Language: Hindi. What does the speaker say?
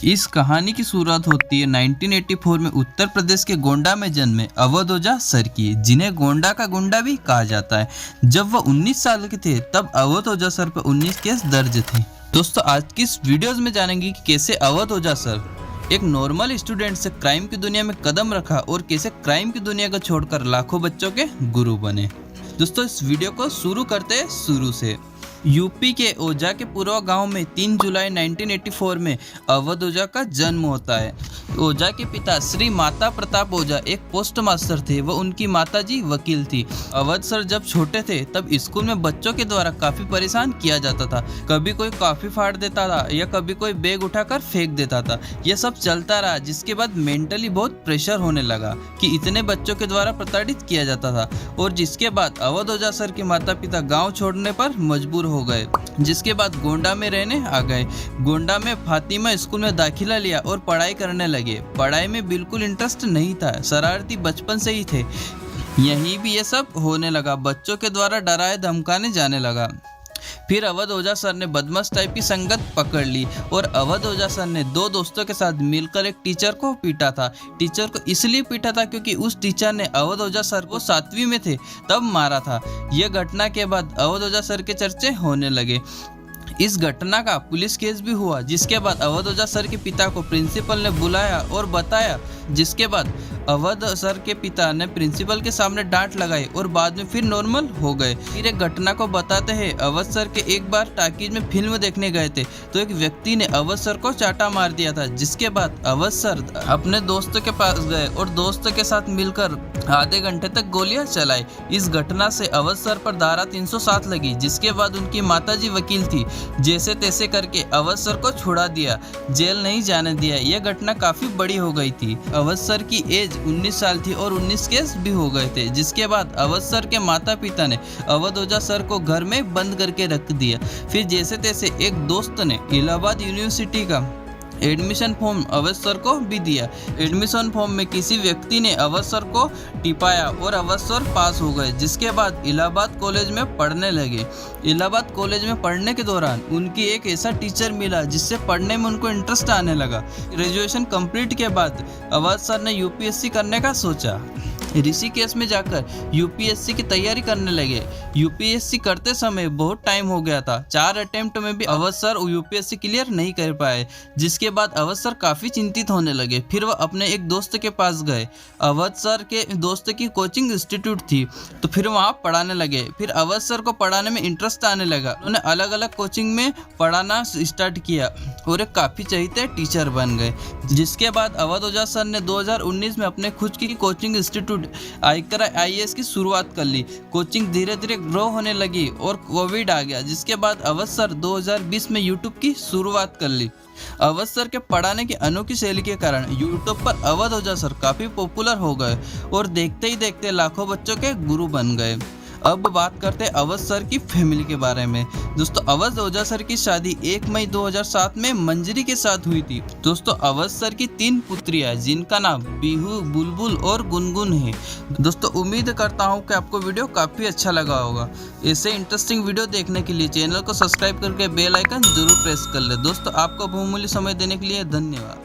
इस कहानी की शुरुआत होती है 1984 में उत्तर प्रदेश के गोंडा में जन्मे अवध ओझा सर की, जिन्हें गोंडा का गुंडा भी कहा जाता है। जब वह 19 साल के थे तब अवध ओझा सर पर 19 केस दर्ज थे। दोस्तों, आज की इस वीडियोस में जानेंगे कि कैसे अवध ओझा सर एक नॉर्मल स्टूडेंट से क्राइम की दुनिया में कदम रखा और कैसे क्राइम की दुनिया को छोड़कर लाखों बच्चों के गुरु बने। दोस्तों, इस वीडियो को शुरू करते हैं शुरू से। यूपी के ओझा के पूर्वा गांव में 3 जुलाई 1984 में अवध ओझा का जन्म होता है। ओझा के पिता श्री माता प्रताप ओझा एक पोस्ट मास्टर थे व उनकी माताजी वकील थी। अवध सर जब छोटे थे तब स्कूल में बच्चों के द्वारा काफी परेशान किया जाता था। कभी कोई कॉफी फाड़ देता था या कभी कोई बैग उठाकर फेंक देता था। यह सब चलता रहा, जिसके बाद मेंटली बहुत प्रेशर होने लगा कि इतने बच्चों के द्वारा प्रताड़ित किया जाता था, और जिसके बाद अवध ओझा सर के माता पिता गाँव छोड़ने पर मजबूर हो गए, जिसके बाद गोंडा में रहने आ गए। गोंडा में फातिमा स्कूल में दाखिला लिया और पढ़ाई करने लगे। पढ़ाई में बिल्कुल इंटरेस्ट नहीं था, शरारती बचपन से ही थे। यहीं भी ये सब होने लगा, बच्चों के द्वारा डराए धमकाने जाने लगा। फिर अवध ओझा सर ने बदमाश टाइप की संगत पकड़ ली और अवध ओझा सर ने 2 दोस्तों के साथ मिलकर एक टीचर को पीटा था। टीचर को इसलिए पीटा था क्योंकि उस टीचर ने अवध ओझा सर को 7वीं में थे तब मारा था। यह घटना के बाद अवध ओझा सर के चर्चे होने लगे। इस घटना का पुलिस केस भी हुआ, जिसके बाद अवध ओझा सर के पिता को प्रिंसिपल ने बुलाया और बताया, जिसके बाद अवध सर के पिता ने प्रिंसिपल के सामने डांट लगाई और बाद में फिर नॉर्मल हो गए। फिर एक घटना को बताते हैं, अवध सर के एक बार टाकीज में फिल्म देखने गए थे तो एक व्यक्ति ने अवध सर को चाटा मार दिया था, जिसके बाद अवध सर अपने दोस्त के पास गए और दोस्त के साथ मिलकर आधे घंटे तक गोलियां चलाई। इस घटना से अवध सर पर धारा 307 लगी, जिसके बाद उनकी माताजी वकील थी, जैसे तैसे करके अवध सर को छुड़ा दिया, जेल नहीं जाने दिया। यह घटना काफी बड़ी हो गई थी। अवध सर की एज 19 साल थी और 19 केस भी हो गए थे, जिसके बाद अवध सर के माता पिता ने अवध ओझा सर को घर में बंद करके रख दिया। फिर जैसे तैसे एक दोस्त ने इलाहाबाद यूनिवर्सिटी का एडमिशन फॉर्म अवध सर को भी दिया। एडमिशन फॉर्म में किसी व्यक्ति ने अवध सर को टिपाया और अवध सर पास हो गए, जिसके बाद इलाहाबाद कॉलेज में पढ़ने लगे। इलाहाबाद कॉलेज में पढ़ने के दौरान उनकी एक ऐसा टीचर मिला जिससे पढ़ने में उनको इंटरेस्ट आने लगा। ग्रेजुएशन कंप्लीट के बाद अवध सर ने यूपीएससी करने का सोचा। ऋषिकेश में जाकर यूपीएससी की तैयारी करने लगे। यूपीएससी करते समय बहुत टाइम हो गया था, 4 अटेम्प्ट में भी अवध सर यूपीएससी क्लियर नहीं कर पाए, जिसके बाद अवध सर काफ़ी चिंतित होने लगे। फिर वह अपने एक दोस्त के पास गए। अवध सर के दोस्त की कोचिंग इंस्टीट्यूट थी तो फिर वहाँ पढ़ाने लगे। फिर अवध सर को पढ़ाने में इंटरेस्ट आने लगा। उन्होंने अलग अलग कोचिंग में पढ़ाना स्टार्ट किया और एक काफ़ी चहीते टीचर बन गए, जिसके बाद अवध ओझा सर ने 2019 में अपने खुद की कोचिंग इंस्टीट्यूट आइकरा आईएएस की शुरुआत कर ली। कोचिंग धीरे धीरे ग्रो होने लगी और कोविड आ गया, जिसके बाद अवध सर 2020 में यूट्यूब की शुरुआत कर ली। अवध सर के पढ़ाने की अनोखी शैली के कारण यूट्यूब पर अवध ओझा सर काफी पॉपुलर हो गए और देखते ही देखते लाखों बच्चों के गुरु बन गए। अब बात करते हैं अवध सर की फैमिली के बारे में। दोस्तों, अवध ओझा सर की शादी 1 मई 2007 में मंजरी के साथ हुई थी। दोस्तों, अवध सर की 3 पुत्रियां, जिनका नाम बीहू, बुलबुल और गुनगुन है। दोस्तों, उम्मीद करता हूं कि आपको वीडियो काफ़ी अच्छा लगा होगा। ऐसे इंटरेस्टिंग वीडियो देखने के लिए चैनल को सब्सक्राइब करके बेल आइकन जरूर प्रेस कर ले। दोस्तों, आपका बहुमूल्य समय देने के लिए धन्यवाद।